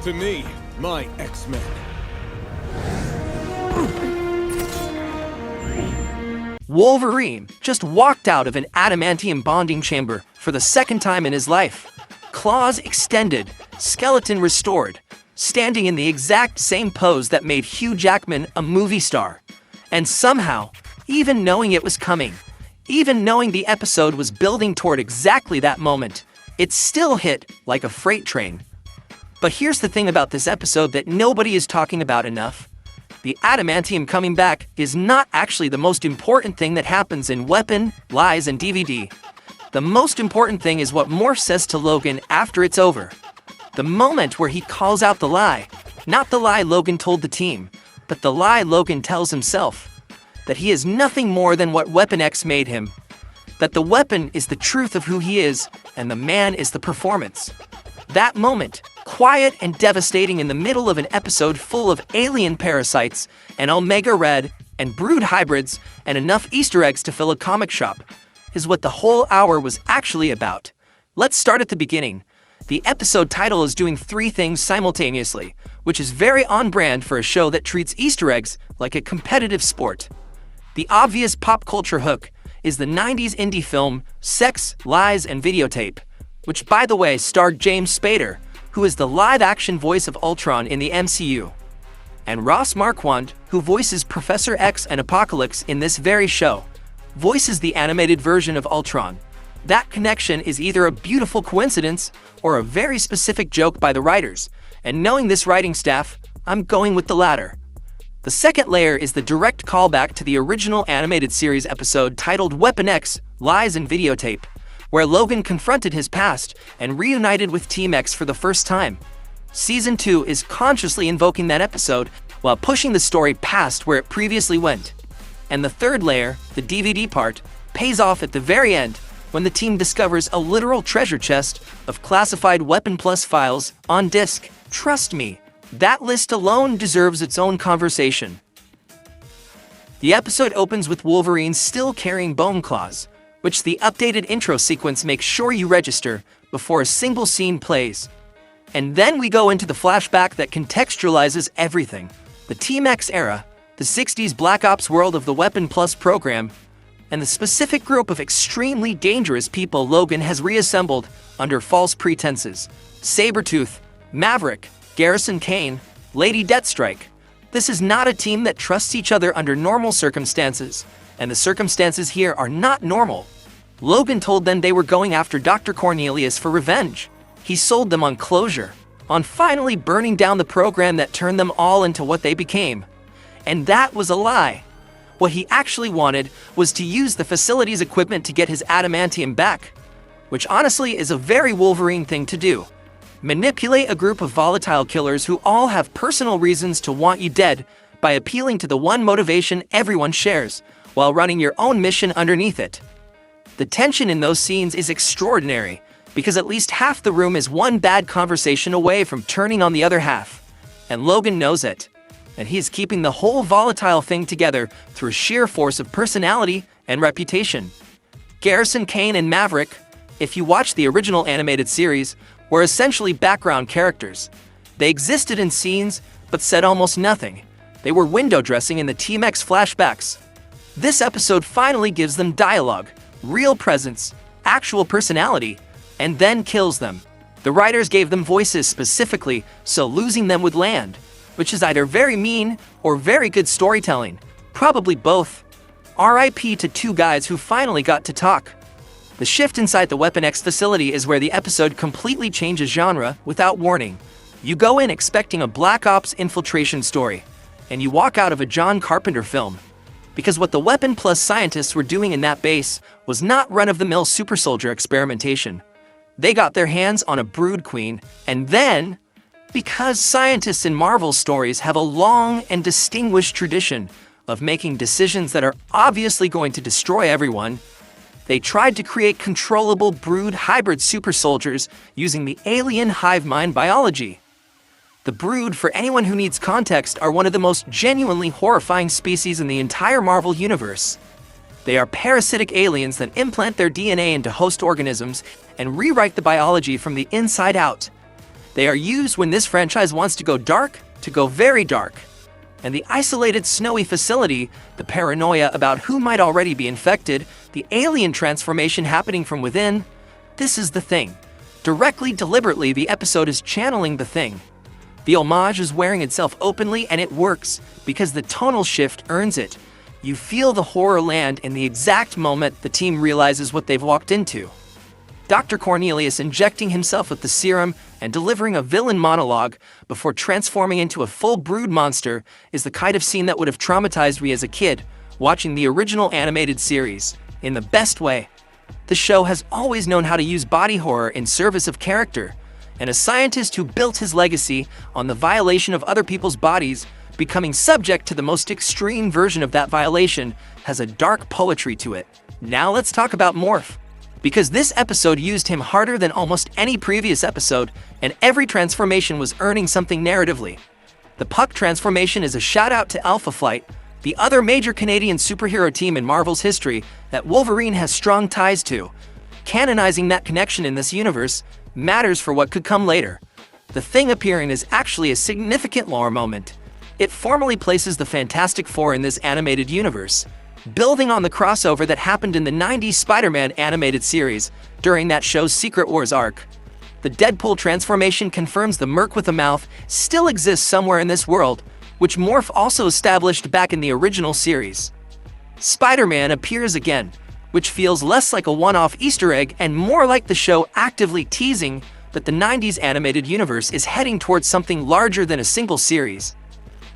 To me, my X-Men. Wolverine just walked out of an adamantium bonding chamber for the second time in his life. Claws extended, skeleton restored, standing in the exact same pose that made Hugh Jackman a movie star. And somehow, even knowing it was coming, even knowing the episode was building toward exactly that moment, it still hit like a freight train. But here's the thing about this episode that nobody is talking about enough. The adamantium coming back is not actually the most important thing that happens in Weapon, Lies, and DVD. The most important thing is what Morph says to Logan after it's over. The moment where he calls out the lie. Not the lie Logan told the team, but the lie Logan tells himself. That he is nothing more than what Weapon X made him. That the weapon is the truth of who he is, and the man is the performance. That moment, quiet and devastating in the middle of an episode full of alien parasites, and Omega Red, and brood hybrids, and enough Easter eggs to fill a comic shop, is what the whole hour was actually about. Let's start at the beginning. The episode title is doing three things simultaneously, which is very on brand for a show that treats Easter eggs like a competitive sport. The obvious pop culture hook is the 90s indie film Sex, Lies, and Videotape, which by the way starred James Spader, who is the live-action voice of Ultron in the MCU, and Ross Marquand, who voices Professor X and Apocalypse in this very show, voices the animated version of Ultron. That connection is either a beautiful coincidence or a very specific joke by the writers, and knowing this writing staff, I'm going with the latter. The second layer is the direct callback to the original animated series episode titled Weapon X, Lies, and Videotape, where Logan confronted his past and reunited with Team X for the first time. Season 2 is consciously invoking that episode while pushing the story past where it previously went. And the third layer, the DVD part, pays off at the very end when the team discovers a literal treasure chest of classified Weapon Plus files on disc. Trust me, that list alone deserves its own conversation. The episode opens with Wolverine still carrying bone claws, which the updated intro sequence makes sure you register before a single scene plays. And then we go into the flashback that contextualizes everything. The Team X era, the 60s Black Ops world of the Weapon Plus program, and the specific group of extremely dangerous people Logan has reassembled under false pretenses. Sabretooth, Maverick, Garrison Kane, Lady Deathstrike. This is not a team that trusts each other under normal circumstances, and the circumstances here are not normal. Logan told them they were going after Dr. Cornelius for revenge. He sold them on closure, on finally burning down the program that turned them all into what they became. And that was a lie. What he actually wanted was to use the facility's equipment to get his adamantium back, which honestly is a very Wolverine thing to do. Manipulate a group of volatile killers who all have personal reasons to want you dead by appealing to the one motivation everyone shares, while running your own mission underneath it. The tension in those scenes is extraordinary, because at least half the room is one bad conversation away from turning on the other half. And Logan knows it. And he is keeping the whole volatile thing together through sheer force of personality and reputation. Garrison Kane and Maverick, if you watch the original animated series, were essentially background characters. They existed in scenes, but said almost nothing. They were window dressing in the Team X flashbacks. This episode finally gives them dialogue, real presence, actual personality, and then kills them. The writers gave them voices specifically, so losing them would land, which is either very mean or very good storytelling, probably both. RIP to two guys who finally got to talk. The shift inside the Weapon X facility is where the episode completely changes genre without warning. You go in expecting a Black Ops infiltration story, and you walk out of a John Carpenter film. Because what the Weapon Plus scientists were doing in that base was not run-of-the-mill super soldier experimentation. They got their hands on a brood queen, and then, because scientists in Marvel stories have a long and distinguished tradition of making decisions that are obviously going to destroy everyone, they tried to create controllable brood hybrid super soldiers using the alien hive mind biology. The brood, for anyone who needs context, are one of the most genuinely horrifying species in the entire Marvel universe. They are parasitic aliens that implant their DNA into host organisms and rewrite the biology from the inside out. They are used when this franchise wants to go dark, to go very dark. And the isolated snowy facility, the paranoia about who might already be infected, the alien transformation happening from within, this is the thing. Directly, deliberately, the episode is channeling the thing. The homage is wearing itself openly, and it works, because the tonal shift earns it. You feel the horror land in the exact moment the team realizes what they've walked into. Dr. Cornelius injecting himself with the serum and delivering a villain monologue before transforming into a full brood monster is the kind of scene that would have traumatized me as a kid, watching the original animated series, in the best way. The show has always known how to use body horror in service of character, and a scientist who built his legacy on the violation of other people's bodies, becoming subject to the most extreme version of that violation, has a dark poetry to it. Now let's talk about Morph. Because this episode used him harder than almost any previous episode, and every transformation was earning something narratively. The Puck transformation is a shout-out to Alpha Flight, the other major Canadian superhero team in Marvel's history that Wolverine has strong ties to. Canonizing that connection in this universe matters for what could come later. The Thing appearing is actually a significant lore moment. It formally places the Fantastic Four in this animated universe, building on the crossover that happened in the 90s Spider-Man animated series during that show's Secret Wars arc. The Deadpool transformation confirms the Merc with a mouth still exists somewhere in this world, which Morph also established back in the original series. Spider-Man appears again, which feels less like a one-off Easter egg and more like the show actively teasing that the 90s animated universe is heading towards something larger than a single series.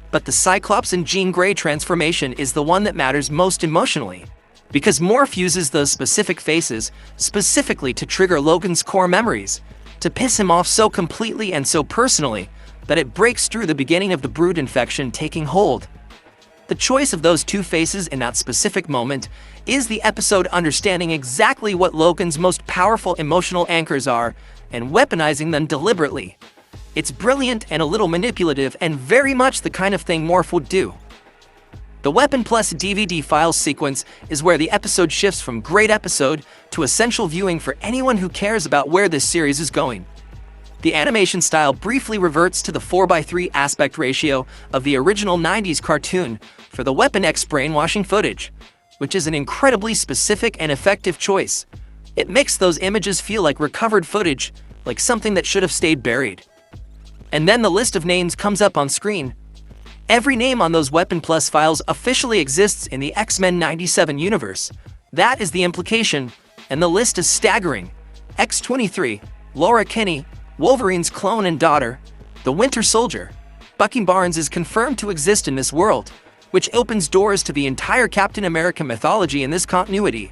But the Cyclops and Jean Grey transformation is the one that matters most emotionally, because Morph uses those specific faces specifically to trigger Logan's core memories, to piss him off so completely and so personally that it breaks through the beginning of the brood infection taking hold. The choice of those two faces in that specific moment is the episode understanding exactly what Logan's most powerful emotional anchors are and weaponizing them deliberately. It's brilliant and a little manipulative and very much the kind of thing Morph would do. The Weapon Plus DVD files sequence is where the episode shifts from great episode to essential viewing for anyone who cares about where this series is going. The animation style briefly reverts to the 4:3 aspect ratio of the original 90s cartoon for the Weapon X brainwashing footage, which is an incredibly specific and effective choice. It makes those images feel like recovered footage, like something that should have stayed buried. And then the list of names comes up on screen. Every name on those Weapon Plus files officially exists in the X-Men 97 universe. That is the implication, and the list is staggering. X-23, Laura Kinney, Wolverine's clone and daughter, the Winter Soldier. Bucky Barnes is confirmed to exist in this world, which opens doors to the entire Captain America mythology in this continuity.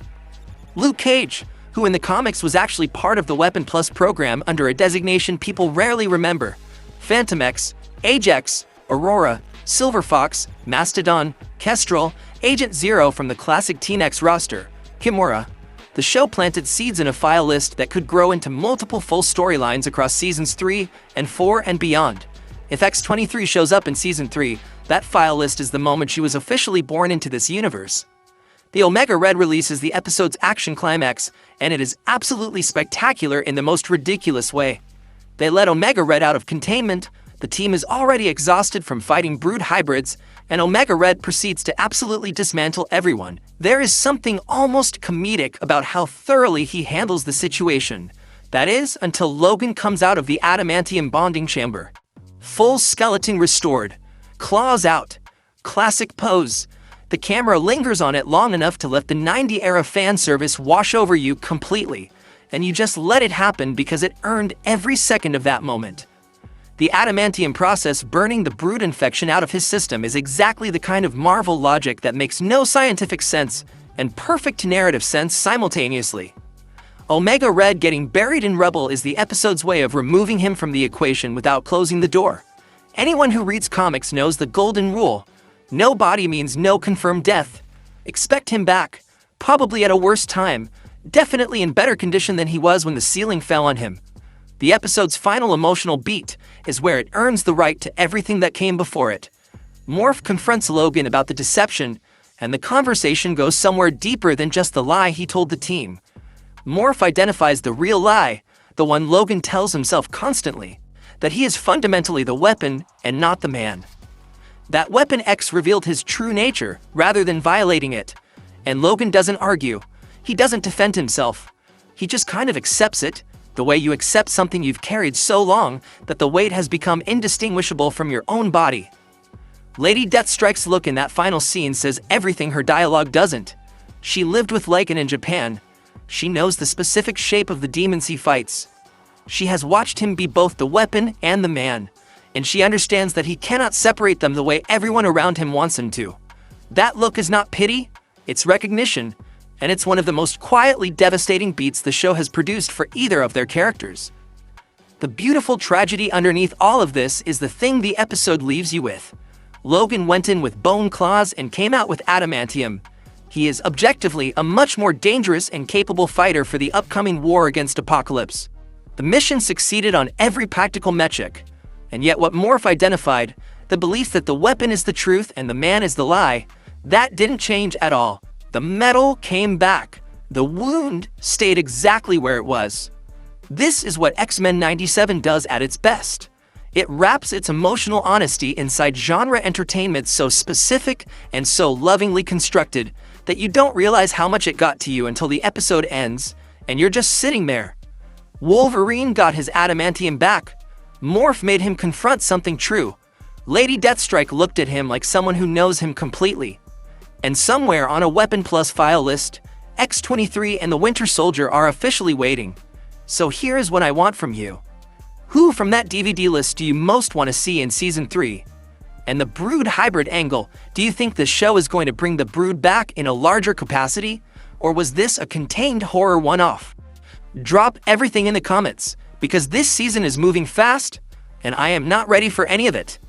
Luke Cage, who in the comics was actually part of the Weapon Plus program under a designation people rarely remember. Phantom X, Ajax, Aurora, Silver Fox, Mastodon, Kestrel, Agent Zero from the classic Teen X roster, Kimura. The show planted seeds in a file list that could grow into multiple full storylines across seasons 3 and 4 and beyond. If X-23 shows up in season 3, that file list is the moment she was officially born into this universe. The Omega Red release is the episode's action climax, and it is absolutely spectacular in the most ridiculous way. They let Omega Red out of containment, the team is already exhausted from fighting brood hybrids, and Omega Red proceeds to absolutely dismantle everyone. There is something almost comedic about how thoroughly he handles the situation. That is, until Logan comes out of the Adamantium bonding chamber. Full skeleton restored. Claws out. Classic pose. The camera lingers on it long enough to let the 90s-era fan service wash over you completely, and you just let it happen because it earned every second of that moment. The adamantium process burning the brood infection out of his system is exactly the kind of Marvel logic that makes no scientific sense and perfect narrative sense simultaneously. Omega Red getting buried in rubble is the episode's way of removing him from the equation without closing the door. Anyone who reads comics knows the golden rule. No body means no confirmed death. Expect him back, probably at a worse time, definitely in better condition than he was when the ceiling fell on him. The episode's final emotional beat is where it earns the right to everything that came before it. Morph confronts Logan about the deception, and the conversation goes somewhere deeper than just the lie he told the team. Morph identifies the real lie, the one Logan tells himself constantly. that he is fundamentally the weapon and not the man. That Weapon X revealed his true nature rather than violating it. And Logan doesn't argue. He doesn't defend himself. He just kind of accepts it, the way you accept something you've carried so long that the weight has become indistinguishable from your own body. Lady Deathstrike's look in that final scene says everything her dialogue doesn't. She lived with Lycan in Japan. She knows the specific shape of the demons he fights. She has watched him be both the weapon and the man, and she understands that he cannot separate them the way everyone around him wants him to. That look is not pity, it's recognition, and it's one of the most quietly devastating beats the show has produced for either of their characters. The beautiful tragedy underneath all of this is the thing the episode leaves you with. Logan went in with bone claws and came out with adamantium. He is objectively a much more dangerous and capable fighter for the upcoming war against Apocalypse. The mission succeeded on every practical metric, and yet what Morph identified, the belief that the weapon is the truth and the man is the lie, that didn't change at all. The metal came back. The wound stayed exactly where it was. This is what X-Men 97 does at its best. It wraps its emotional honesty inside genre entertainment so specific and so lovingly constructed that you don't realize how much it got to you until the episode ends, and you're just sitting there. Wolverine got his adamantium back. Morph made him confront something true. Lady Deathstrike looked at him like someone who knows him completely. And somewhere on a Weapon Plus file list, X-23 and the Winter Soldier are officially waiting. So here is what I want from you. Who from that DVD list do you most want to see in Season 3? And the Brood hybrid angle, do you think the show is going to bring the Brood back in a larger capacity? Or was this a contained horror one-off? Drop everything in the comments, because this season is moving fast, and I am not ready for any of it.